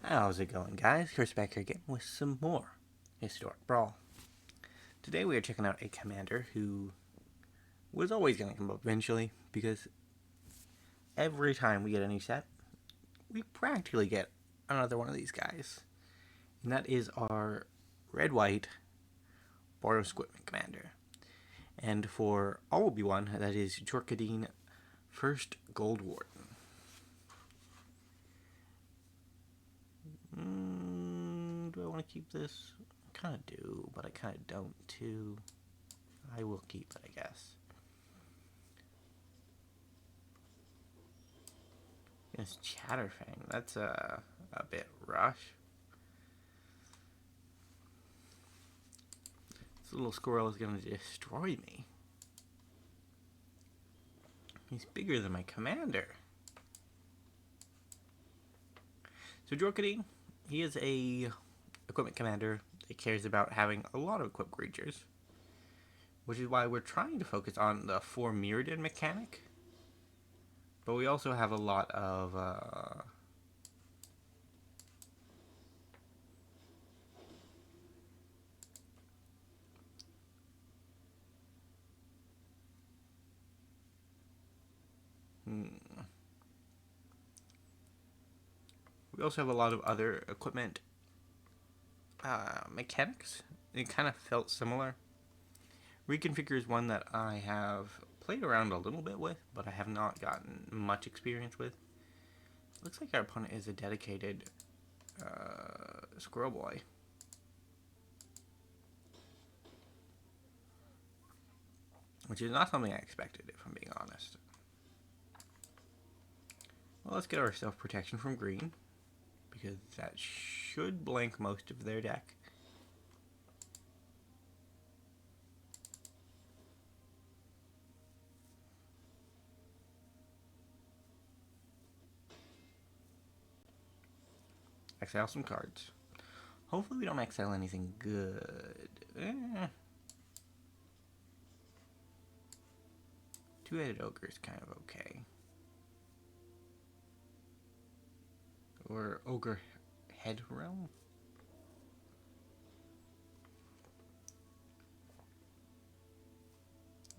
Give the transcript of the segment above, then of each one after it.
How's it going, guys? Chris back here again with some more Historic Brawl. Today we are checking out a commander who was always going to come up eventually, because every time we get a new set, we practically get another one of these guys. And that is our red-white Borrow Squidman commander. And for all will be one, that is Jor Kadeen, first Goldwarden. Do I want to keep this? I kind of do, but I kind of don't too. I will keep it, I guess. This Chatterfang, that's a bit rush. This little squirrel is going to destroy me. He's bigger than my commander. So Jor Kadeen, he is a equipment commander that cares about having a lot of equipped creatures, which is why we're trying to focus on the 4 Mirrodin mechanic. But we also have a lot of we also have a lot of other equipment mechanics. It kind of felt similar. Reconfigure is one that I have played around a little bit with, but I have not gotten much experience with. Looks like our opponent is a dedicated squirrel boy. Which is not something I expected, if I'm being honest. Well, let's get our self-protection from green, because that should blank most of their deck. Exile some cards. Hopefully we don't exile anything good. Two-headed ogre is kind of okay. Or Ogre-Head Helm.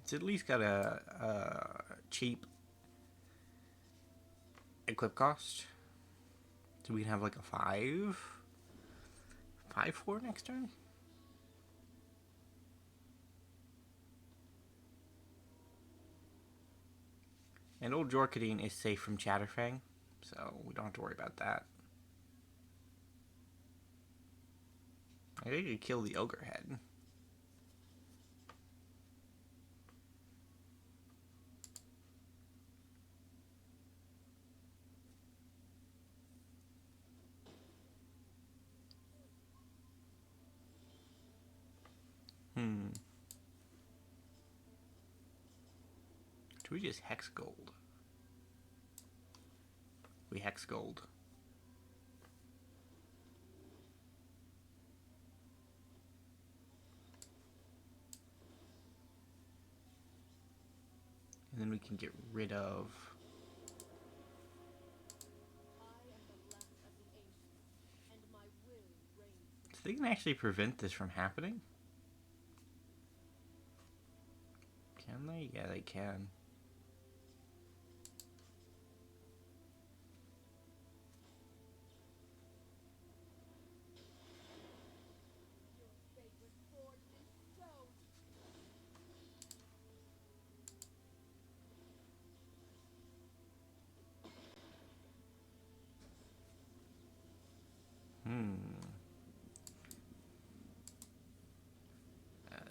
It's at least got a cheap equip cost. So we can have like a 5/4 next turn. And old Jor Kadeen is safe from Chatterfang, so we don't have to worry about that. I think I could kill the Ogre-Head. Should we just Hexgold? We Hexgold. And then we can get rid of... So they can actually prevent this from happening? Can they? Yeah, they can.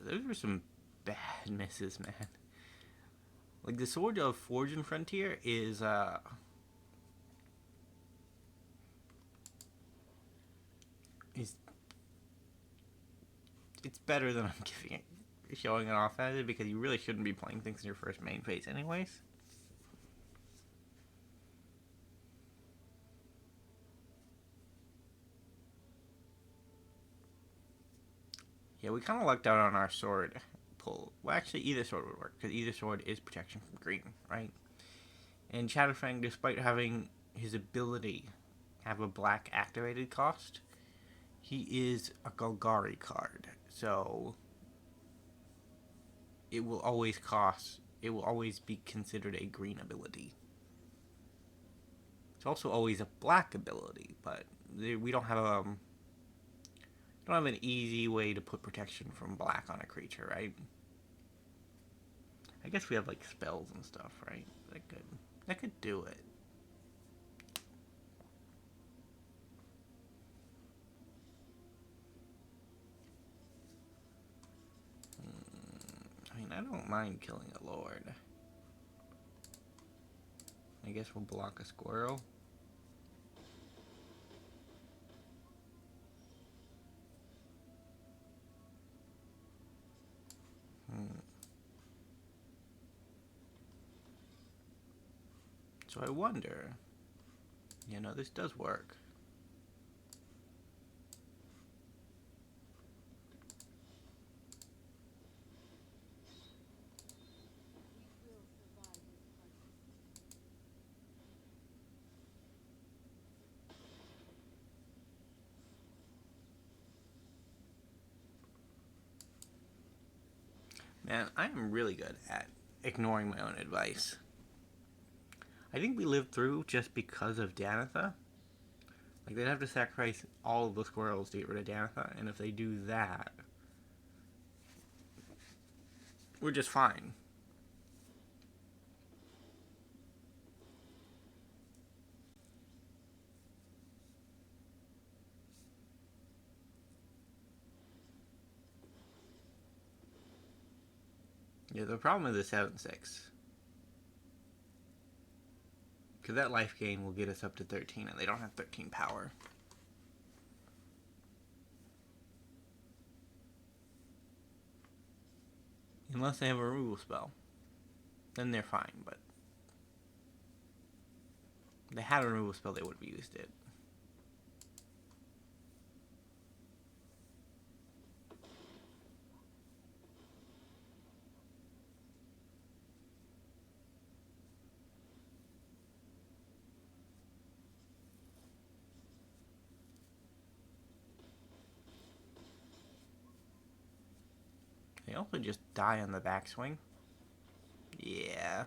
Those were some bad misses, man. Like, the Sword of Forge and Frontier is, it's better than I'm giving it, showing it off as it, because you really shouldn't be playing things in your first main phase anyways. Yeah, we kind of lucked out on our sword pull. Well, actually, either sword would work, because either sword is protection from green, right? And Chatterfang, despite having his ability have a black activated cost. He is a Golgari card, so it will always be considered a green ability. It's also always a black ability, but we don't have an easy way to put protection from black on a creature, right? I guess we have like spells and stuff, right? That could do it. I mean, I don't mind killing a lord. I guess we'll block a squirrel. So I wonder, this does work. Man, I am really good at ignoring my own advice. I think we lived through just because of Danitha. Like, they'd have to sacrifice all of the squirrels to get rid of Danitha, and if they do that, we're just fine. Yeah, the problem is the 7/6. Because that life gain will get us up to 13, and they don't have 13 power. Unless they have a removal spell. Then they're fine, but if they had a removal spell, they would have used it. They also just die on the backswing. Yeah.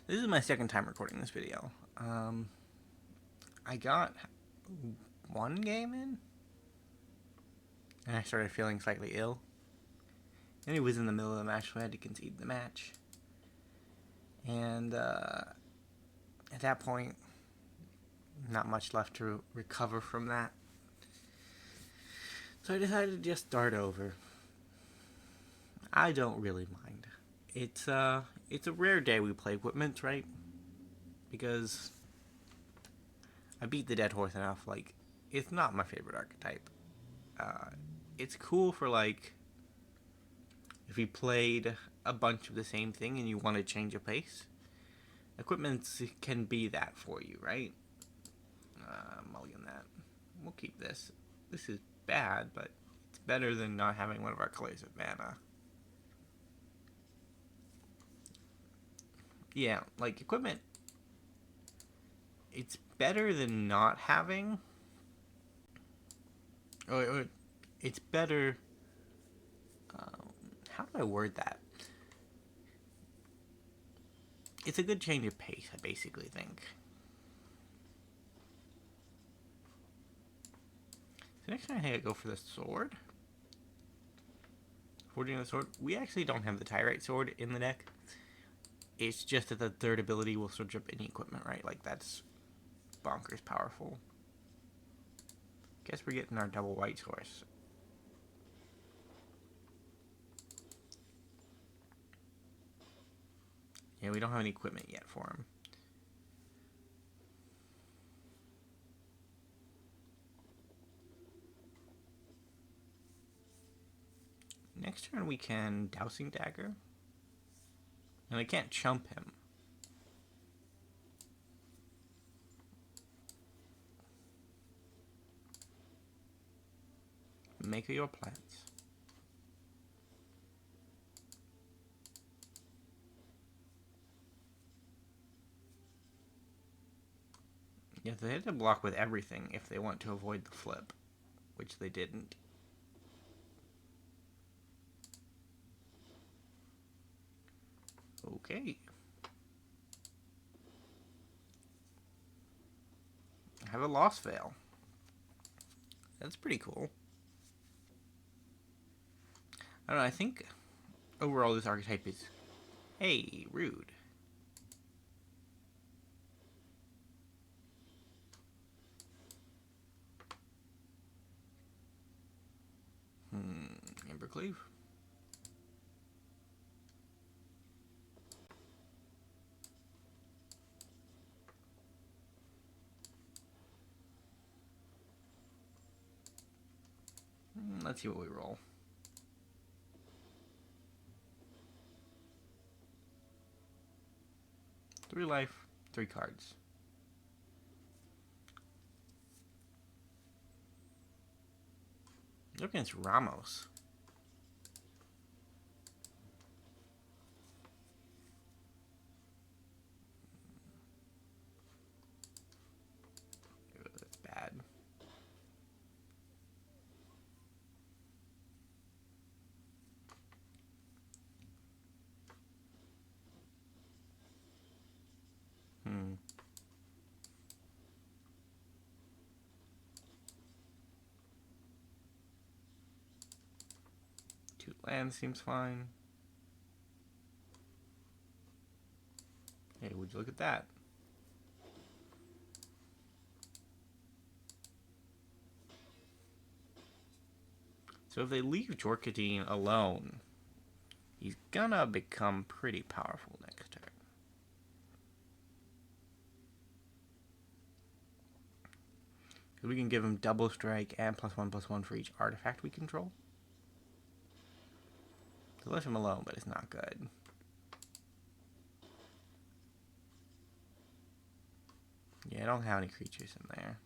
This is my second time recording this video. I got one game in, and I started feeling slightly ill. And it was in the middle of the match, so I had to concede the match. And at that point, not much left to recover from that. So I decided to just start over. I don't really mind. It's a rare day we play equipment, right? Because I beat the dead horse enough. Like, it's not my favorite archetype. It's cool for, like, if you played a bunch of the same thing and you want to change a pace. Equipment can be that for you, right? Mulligan that. We'll keep this. This is bad, but it's better than not having one of our colors of mana. Yeah, like, equipment, it's better than not having, or it's better, how do I word that? It's a good change of pace, I basically think. So next time I think I go for the sword. Forging the sword. We actually don't have the Tyrite sword in the deck. It's just that the third ability will search up any equipment, right? Like, that's bonkers powerful. Guess we're getting our double white horse. Yeah, we don't have any equipment yet for him. Next turn we can Dowsing Dagger. And I can't chump him. Make your plans. Yeah, they had to block with everything if they want to avoid the flip, which they didn't. Okay. I have a lost veil. That's pretty cool. I don't know, I think overall this archetype is, hey, rude. Embercleave. Let's see what we roll. Three life, 3 cards. Look against Ramos. That's bad. Two lands seems fine. Hey, would you look at that? So if they leave Jor Kadeen alone, he's gonna become pretty powerful next turn. We can give him double strike and +1/+1 for each artifact we control. So leave him alone, but it's not good. Yeah, I don't have any creatures in there.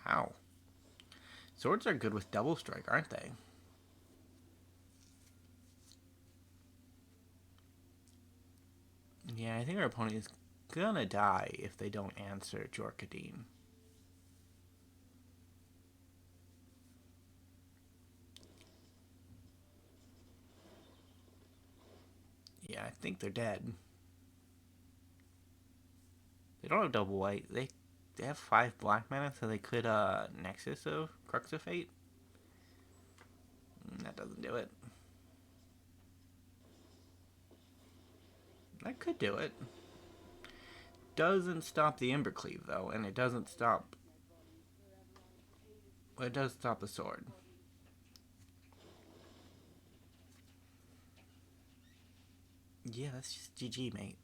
Wow. Swords are good with double strike, aren't they? Yeah, I think our opponent is gonna die if they don't answer Jor Kadeen. Yeah, I think they're dead. They don't have double white. They have 5 black mana, so they could Nexus of Crux of Fate. That doesn't do it. That could do it. Doesn't stop the Embercleave though, and it doesn't stop. Well, it does stop the sword. Yeah, that's just GG, mate.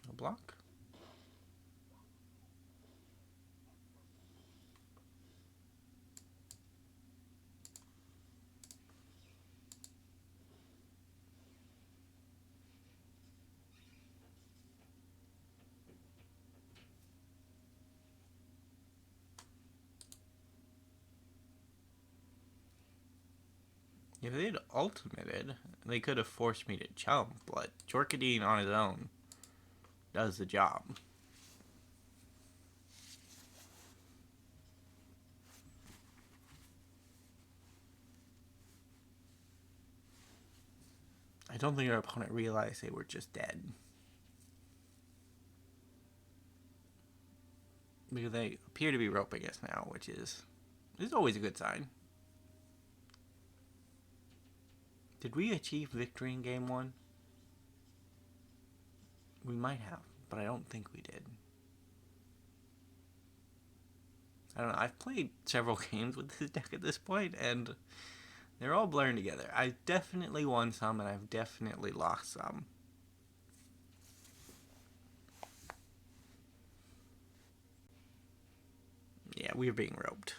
No block. If they'd ultimated, they could have forced me to jump, but Jor Kadeen on his own does the job. I don't think our opponent realized they were just dead. Because they appear to be roping us now, which is always a good sign. Did we achieve victory in game 1? We might have, but I don't think we did. I don't know, I've played several games with this deck at this point, and they're all blurring together. I've definitely won some, and I've definitely lost some. Yeah, we're being roped.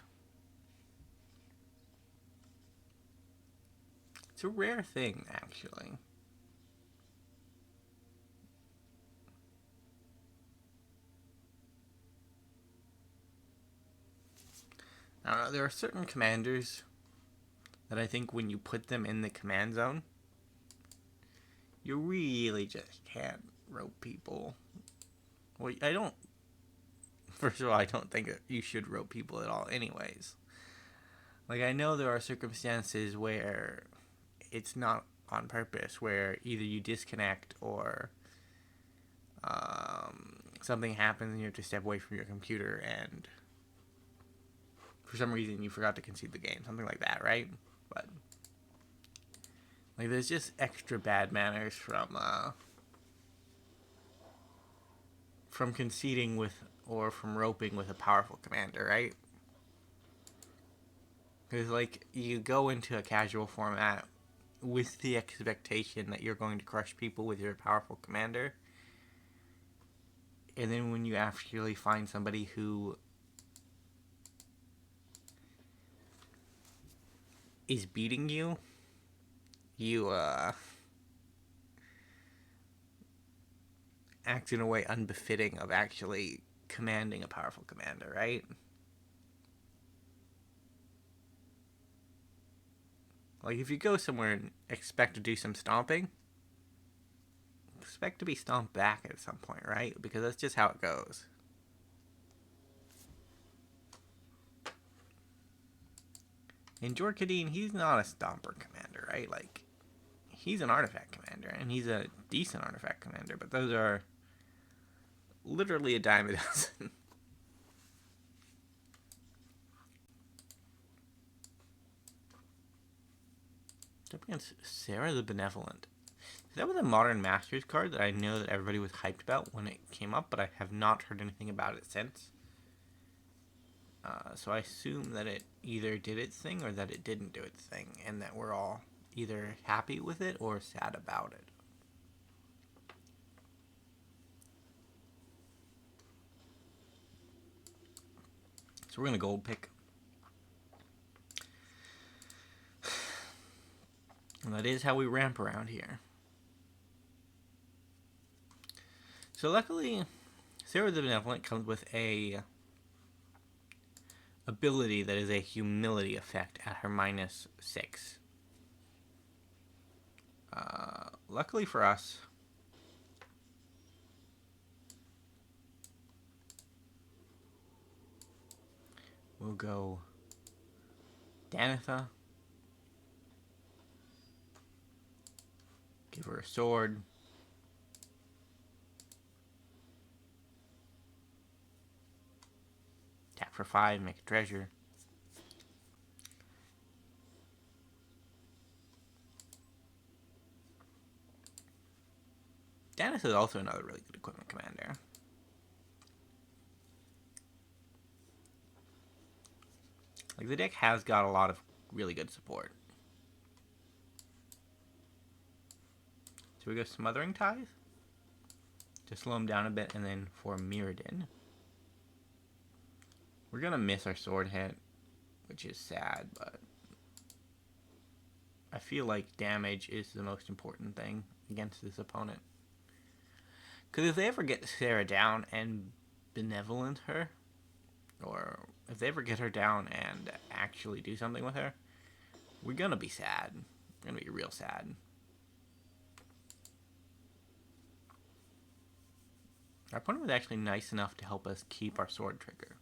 It's a rare thing, actually. I don't know, there are certain commanders that I think when you put them in the command zone, you really just can't rope people. Well, I don't... First of all, I don't think that you should rope people at all anyways. Like, I know there are circumstances where it's not on purpose, where either you disconnect or something happens and you have to step away from your computer and for some reason you forgot to concede the game. Something like that, right? But like, there's just extra bad manners from conceding with or from roping with a powerful commander, right? Because, like, you go into a casual format with the expectation that you're going to crush people with your powerful commander. And then when you actually find somebody who is beating you, you act in a way unbefitting of actually commanding a powerful commander, right? Like, if you go somewhere and expect to do some stomping, expect to be stomped back at some point, right? Because that's just how it goes. And Jor Kadeen, he's not a stomper commander, right? Like, he's an artifact commander, and he's a decent artifact commander, but those are literally a dime a dozen. Up against Sarah the Benevolent. That was a Modern Masters card that I know that everybody was hyped about when it came up, but I have not heard anything about it since. So I assume that it either did its thing or that it didn't do its thing, and that we're all either happy with it or sad about it. So we're going to gold pick. And that is how we ramp around here. So luckily, Sarah the Benevolent comes with a ability that is a humility effect at her -6. Luckily for us, we'll go Danitha. Give her a sword. Tap for 5, make a treasure. Danitha is also another really good equipment commander. Like, the deck has got a lot of really good support. So we go Smothering Tithe to slow him down a bit, and then for Mirrodin, we're going to miss our sword hit, which is sad, but I feel like damage is the most important thing against this opponent. Because if they ever get Sarah down and benevolent her, or if they ever get her down and actually do something with her, we're going to be sad. We're going to be real sad. Our opponent was actually nice enough to help us keep our sword trigger,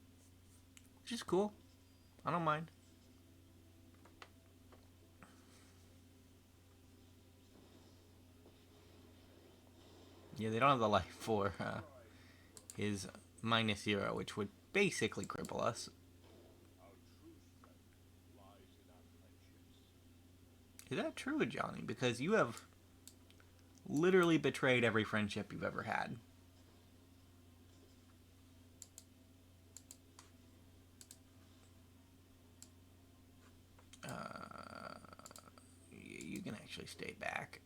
which is cool. I don't mind. Yeah, they don't have the life for his -0, which would basically cripple us. Is that true, Johnny? Because you have literally betrayed every friendship you've ever had. actually stay back.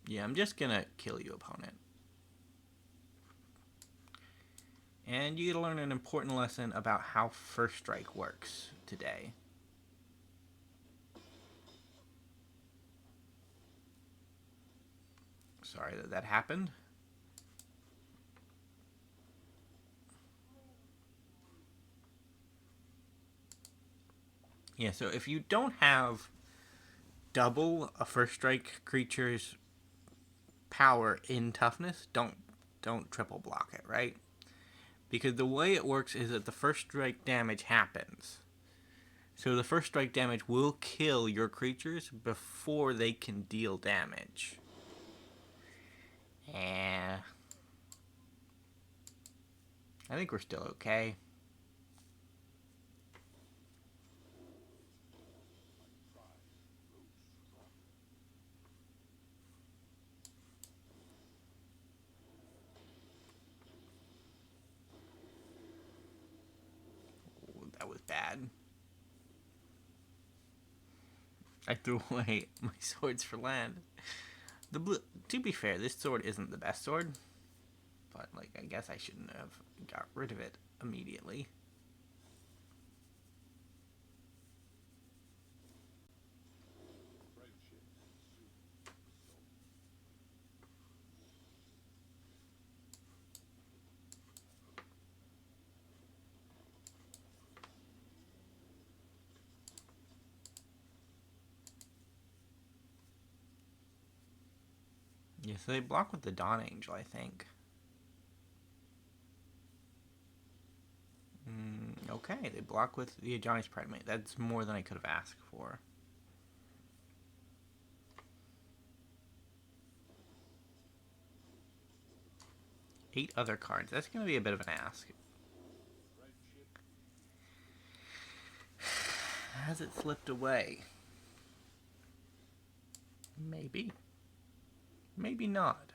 Yeah, I'm just gonna kill you, opponent. And you get to learn an important lesson about how First Strike works today. Sorry that that happened. Yeah, so if you don't have double a First Strike creature's power in toughness, don't triple block it, right? Because the way it works is that the First Strike damage happens. So the First Strike damage will kill your creatures before they can deal damage. And I think we're still okay. Ooh, that was bad. I threw away my swords for land. To be fair, this sword isn't the best sword. But, like, I guess I shouldn't have got rid of it immediately. Yeah, so they block with the Dawn Angel, I think. Okay, they block with the Ajani's Primate. That's more than I could have asked for. Eight other cards. That's going to be a bit of an ask. Has it slipped away? Maybe. Maybe not.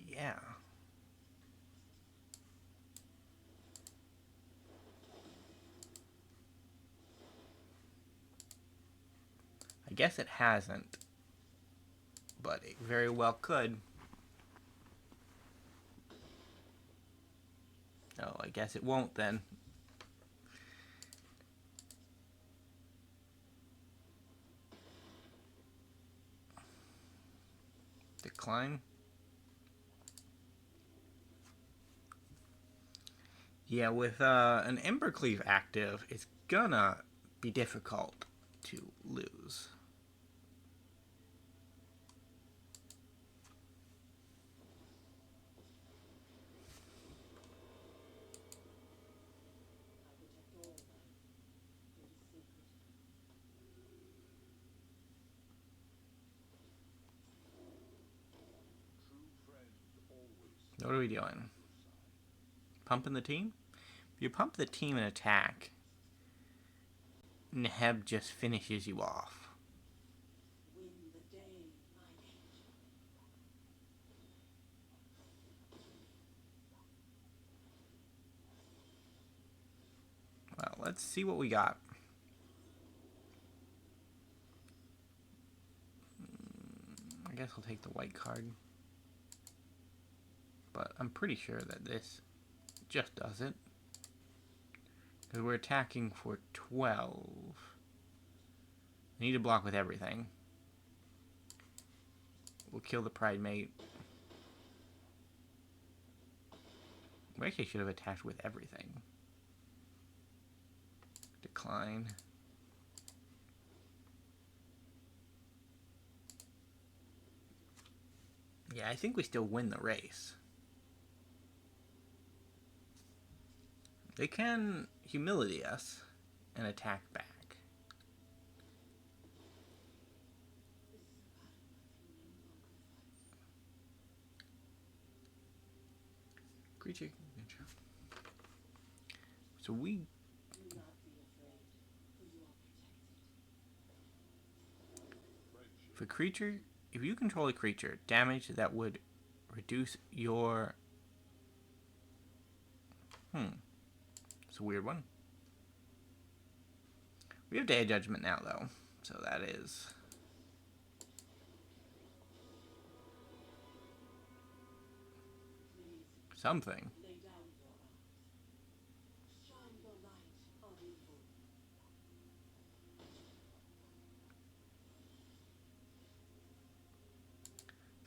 Yeah. I guess it hasn't. But it very well could. Oh, I guess it won't then. Decline. Yeah, with an Embercleave active, it's gonna be difficult to lose. What are we doing? Pumping the team? If you pump the team and attack, Neheb just finishes you off. Well, let's see what we got. I guess I'll take the white card. But I'm pretty sure that this just does it. Because we're attacking for 12. I need to block with everything. We'll kill the Pride Mate. We actually should have attacked with everything. Decline. Yeah, I think we still win the race. They can humility us and attack back. Creature. So we. If a creature if you control a creature, damage that would reduce your... It's a weird one. We have Day of Judgment now, though, so that is... something.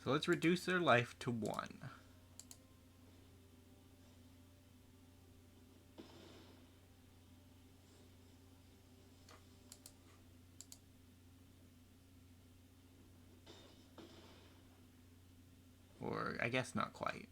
So let's reduce their life to 1. Or, I guess not quite.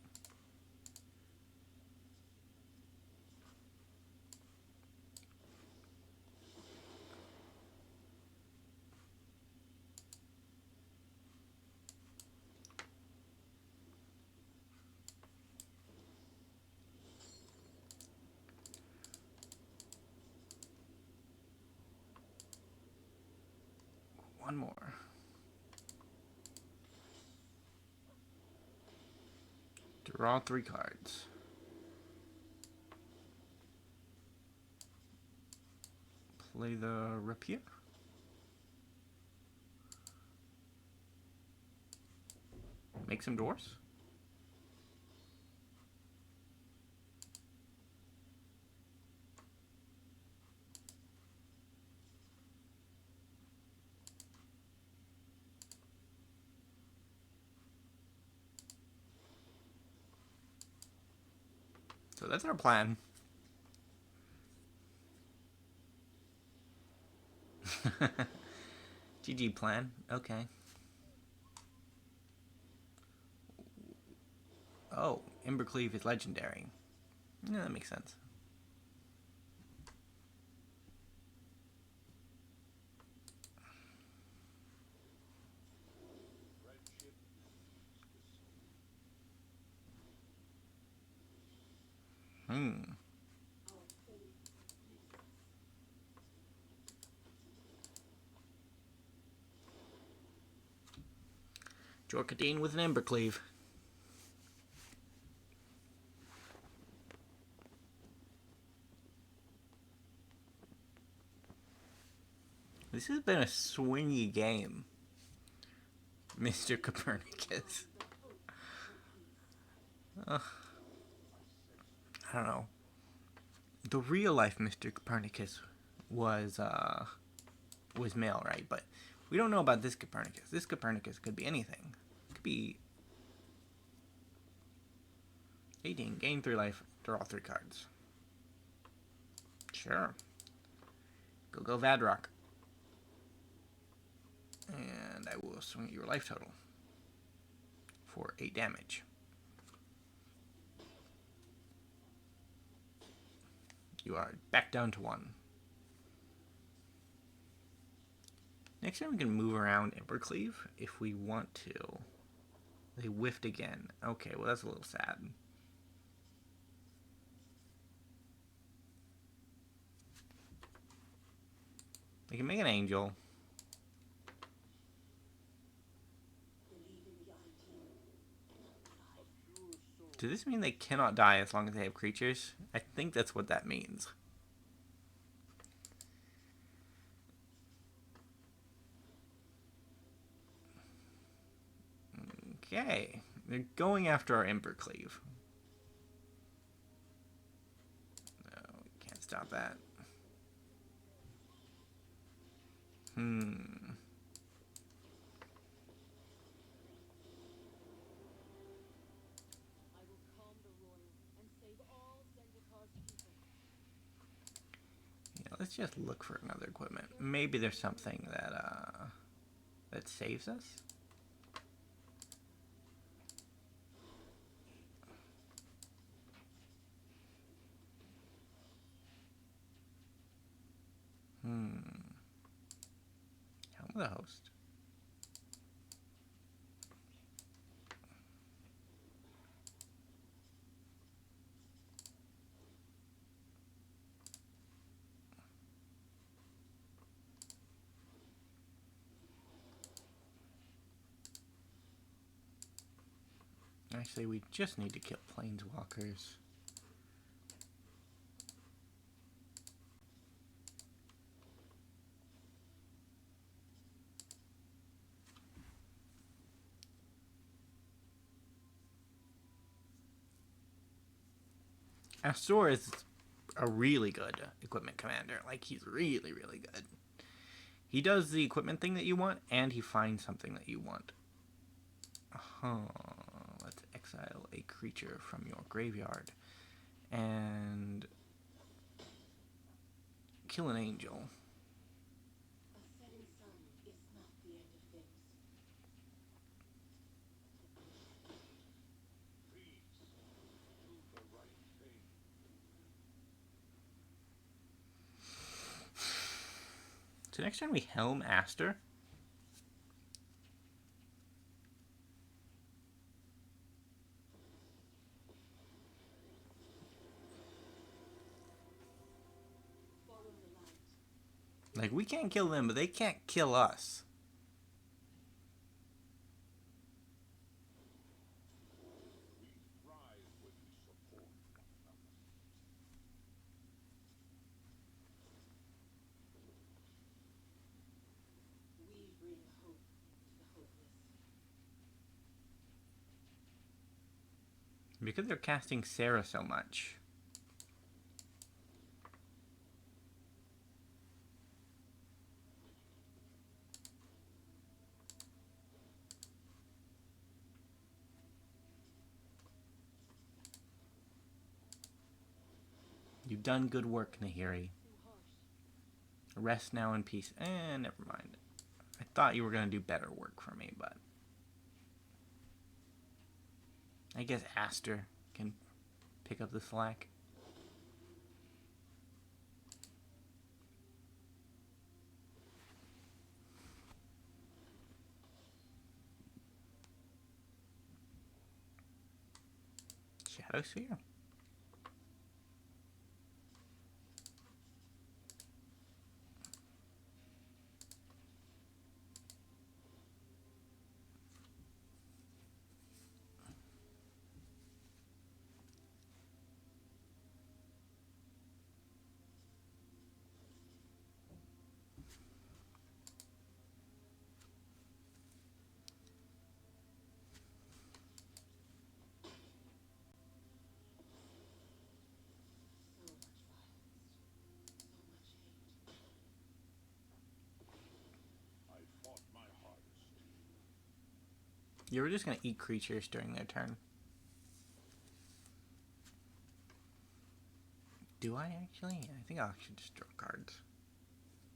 One more. Draw 3 cards. Play the rapier. Make some dwarfs. So that's our plan. GG plan. Okay. Oh, Embercleave is legendary. Yeah, that makes sense. Jor Kadeen with an Embercleave. This has been a swingy game, Mr. Copernicus. I don't know. The real life Mr. Copernicus was male, right? But we don't know about this Copernicus. This Copernicus could be anything. It could be 18. Gain 3 life. Draw 3 cards. Sure. Go Vadrock. And I will swing your life total for 8 damage. You are back down to 1. Next time we can move around Embercleave if we want to. They whiffed again. Okay, well that's a little sad. They can make an angel. Does this mean they cannot die as long as they have creatures? I think that's what that means. Okay. They're going after our Embercleave. No, we can't stop that. Let's just look for another equipment. Maybe there's something that saves us. Helm of the Host. Actually, we just need to kill planeswalkers. Astor is a really good equipment commander. Like, he's really, really good. He does the equipment thing that you want, and he finds something that you want. Let's exile a creature from your graveyard. And kill an angel. A setting sun is not the end of things. Please, do the right thing. So next turn we Helm Astor. Follow the light. Like, we can't kill them, but they can't kill us. We thrive when we support one another. We bring hope to the hopeless. Because they're casting Sarah so much. You've done good work, Nahiri. Too harsh. Rest now in peace. Never mind. I thought you were going to do better work for me, but... I guess Astor can pick up the slack. Shadowspear. So much violence. So much hate. I fought my hardest. You were just going to eat creatures during their turn. Do I actually? I think I'll actually just draw cards.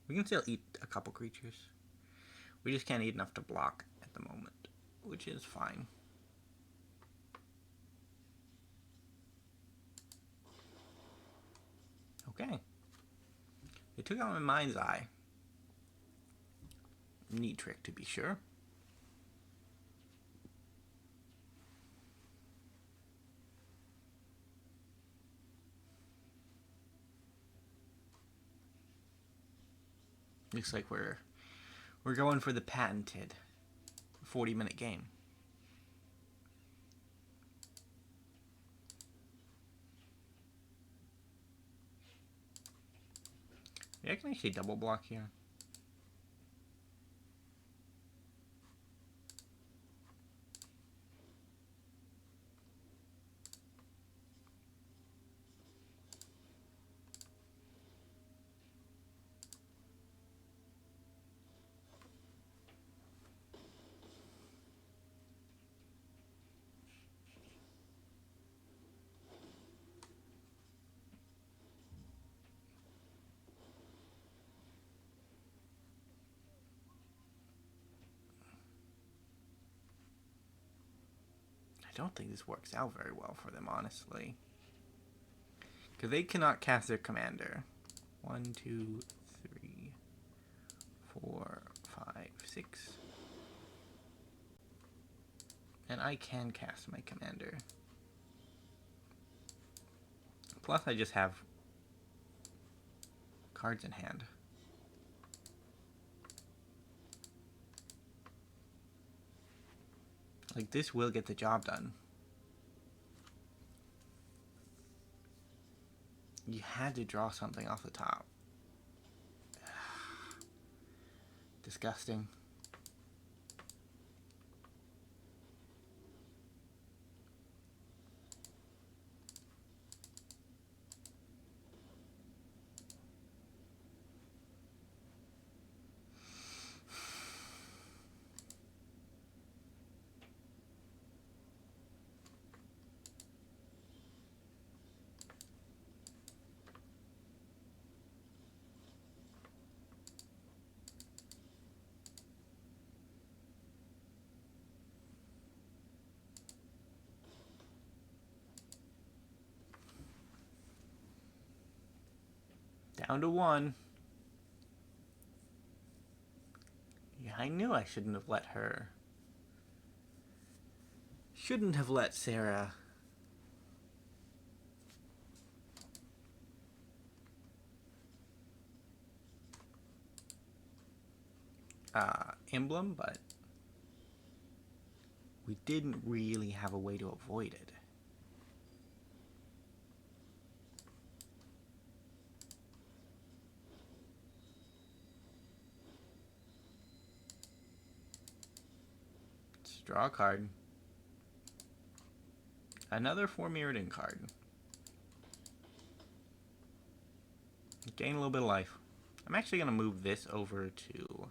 We can still eat a couple creatures. We just can't eat enough to block at the moment, which is fine. Okay. They took out my Mind's Eye. Neat trick, to be sure. Looks like we're going for the patented 40-minute game. Yeah, I can actually double block here. I don't think this works out very well for them, honestly. Because they cannot cast their commander. 1, 2, 3, 4, 5, 6. And I can cast my commander. Plus, I just have cards in hand. Like, this will get the job done. You had to draw something off the top. Disgusting. Down to 1. Yeah, I knew I shouldn't have let her. Shouldn't have let Sarah. Emblem, but we didn't really have a way to avoid it. Let's draw a card. Another 4 Mirrodin card. Gain a little bit of life. I'm actually going to move this over to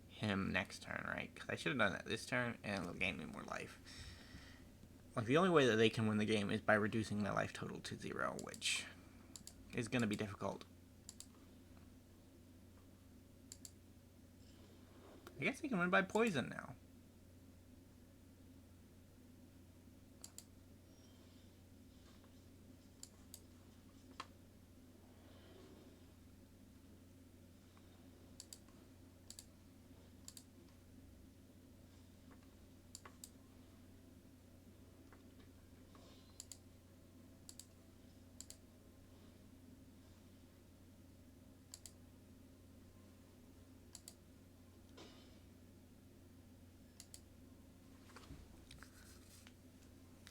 him next turn, right? Because I should have done that this turn, and it'll gain me more life. Like, the only way that they can win the game is by reducing my life total to 0, which is going to be difficult. I guess they can win by poison now.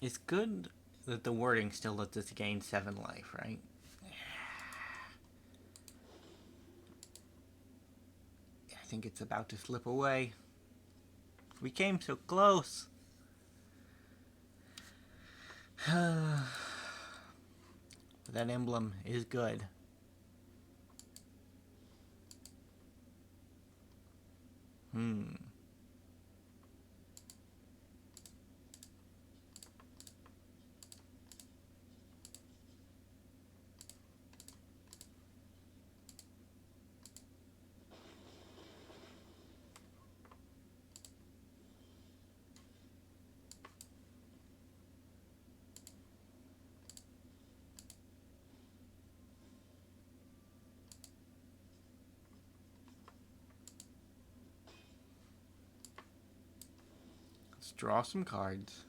It's good that the wording still lets us gain 7 life, right? I think it's about to slip away. We came so close. But that emblem is good. Let's draw some cards.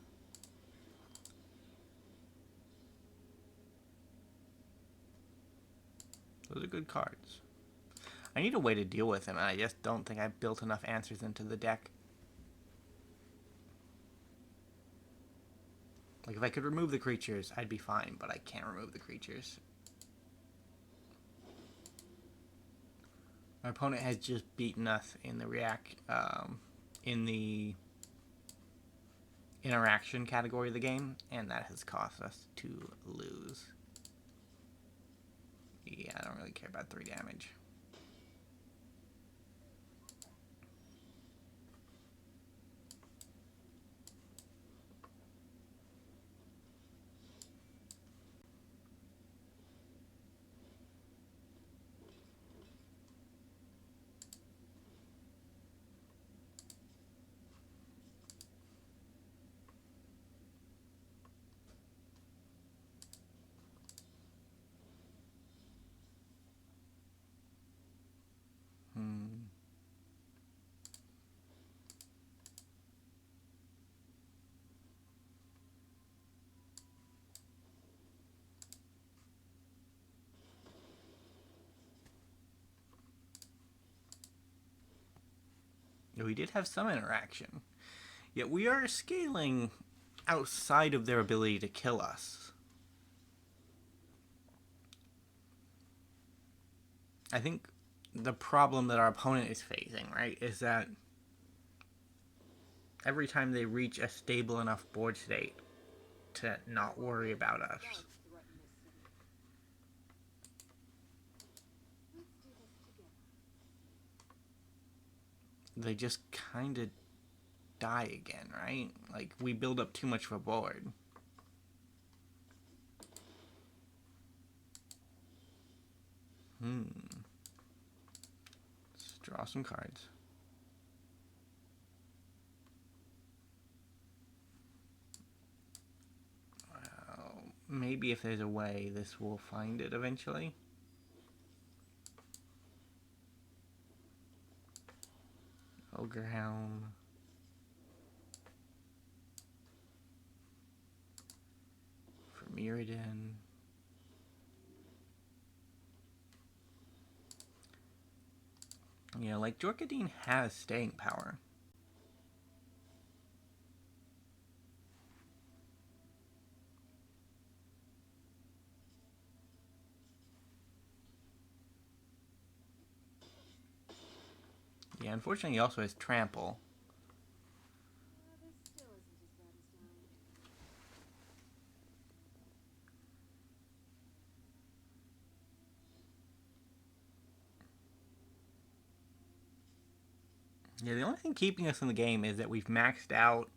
Those are good cards. I need a way to deal with him, and I just don't think I've built enough answers into the deck. Like, if I could remove the creatures, I'd be fine, but I can't remove the creatures. My opponent has just beaten us in the in the interaction category of the game, and that has cost us to lose. Yeah, I don't really care about 3 damage. We did have some interaction, yet we are scaling outside of their ability to kill us. I think the problem that our opponent is facing, right, is that every time they reach a stable enough board state to not worry about us, Does threaten the city. Let's do this together. they just kind of die again, right? Like, we build up too much of a board. Let's draw some cards. Well, maybe if there's a way, this will find it eventually. Ogre-Head Helm. For Mirran. Yeah, like, Jor Kadeen has staying power. Yeah, unfortunately he also has trample. This still isn't as bad as dying. Yeah, the only thing keeping us in the game is that we've maxed out.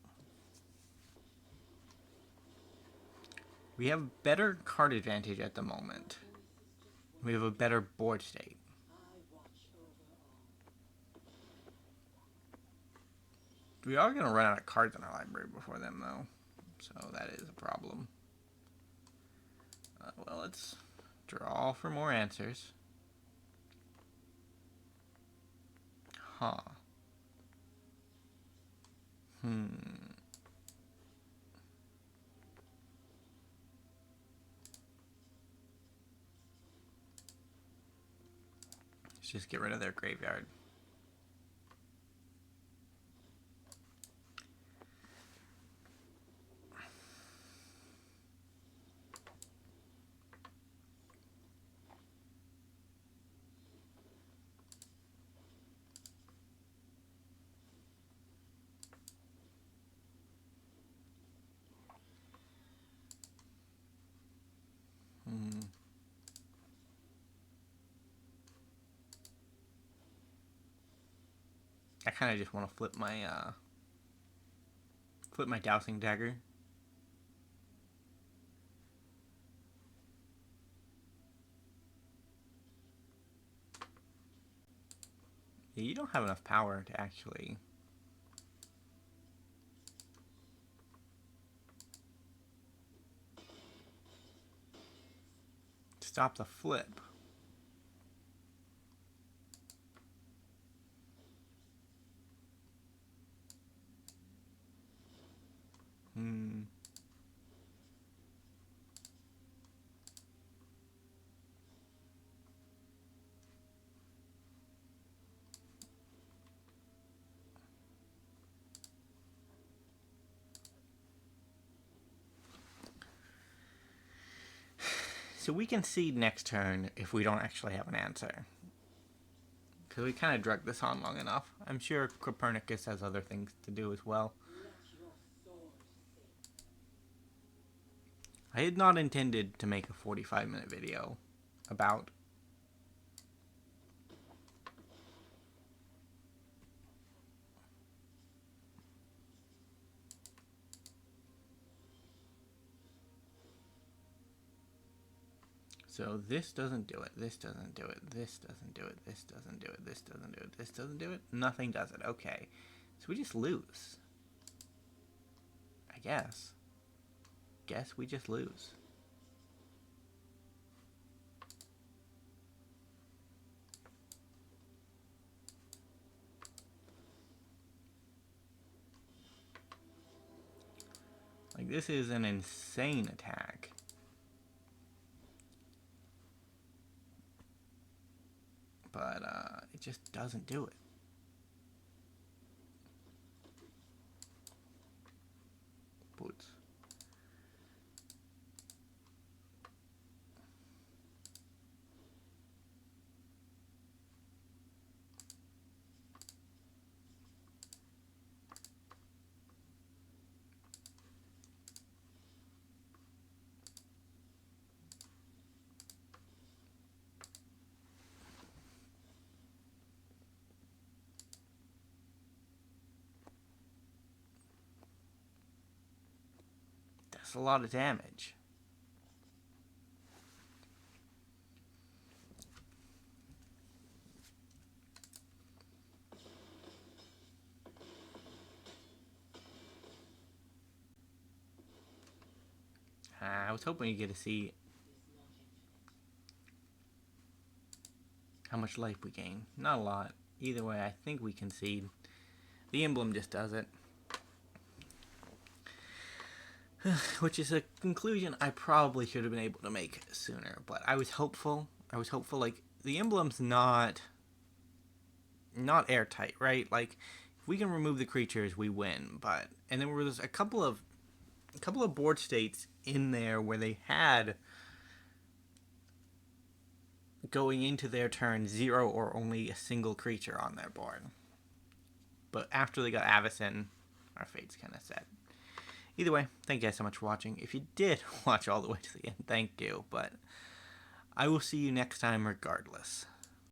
We have better card advantage at the moment. We have a better board state. I watch over all. We are going to run out of cards in our library before them, though. So that is a problem. Well, let's draw for more answers. Huh. Let's just get rid of their graveyard. I kind of just want to flip my Dowsing Dagger. Yeah, you don't have enough power to actually stop the flip. So we can see next turn if we don't actually have an answer. Because we kind of drug this on long enough. I'm sure Copernicus has other things to do as well. Let your sword sing. I had not intended to make a 45-minute video about so this doesn't do it, this doesn't do it, this doesn't do it, this doesn't do it, this doesn't do it, this doesn't do it, nothing does it. Okay. So we just lose. I guess. Guess we just lose. Like, this is an insane attack. But, it just doesn't do it. Boots. That's a lot of damage. I was hoping you'd get to see how much life we gain. Not a lot. Either way, I think we concede. The emblem just does it. Which is a conclusion I probably should have been able to make sooner. But I was hopeful. Like, the emblem's not airtight, right? Like, if we can remove the creatures, we win. And there was a couple of board states in there where they had, going into their turn, 0 or only a single creature on their board. But after they got Avacyn, our fate's kind of set. Either way, thank you guys so much for watching. If you did watch all the way to the end, thank you. But I will see you next time regardless.